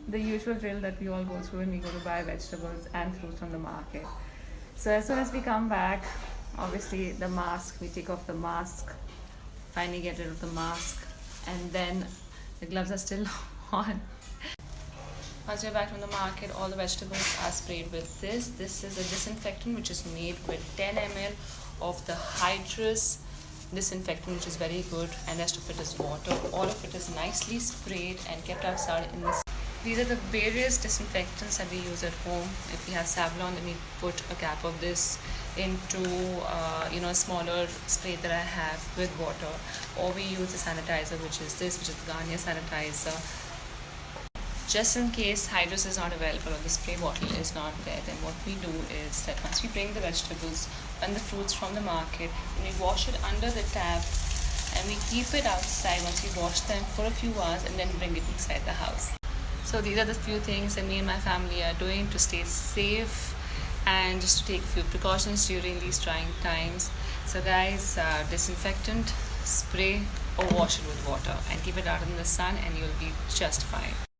the usual drill that we all go through when we go to buy vegetables and fruits from the market. So as soon as we come back, obviously the mask, we take off the mask, finally get rid of the mask, and then the gloves are still on. Once you're back from the market, all the vegetables are sprayed with this. This is a disinfectant which is made with 10 ml of the HYDRUS disinfectant, which is very good, and rest of it is water. All of it is nicely sprayed and kept outside in this. These are the various disinfectants that we use at home. If we have Savlon, then we put a cap of this into a smaller spray that I have with water, or we use the sanitizer, which is this, which is the Garnier sanitizer. Just in case HYDRUS is not available or the spray bottle is not there, then what we do is that once we bring the vegetables and the fruits from the market, we wash it under the tap and we keep it outside once we wash them for a few hours and then bring it inside the house. So these are the few things that me and my family are doing to stay safe and just to take a few precautions during these trying times. So guys, disinfectant, spray or wash it with water and keep it out in the sun and you'll be just fine.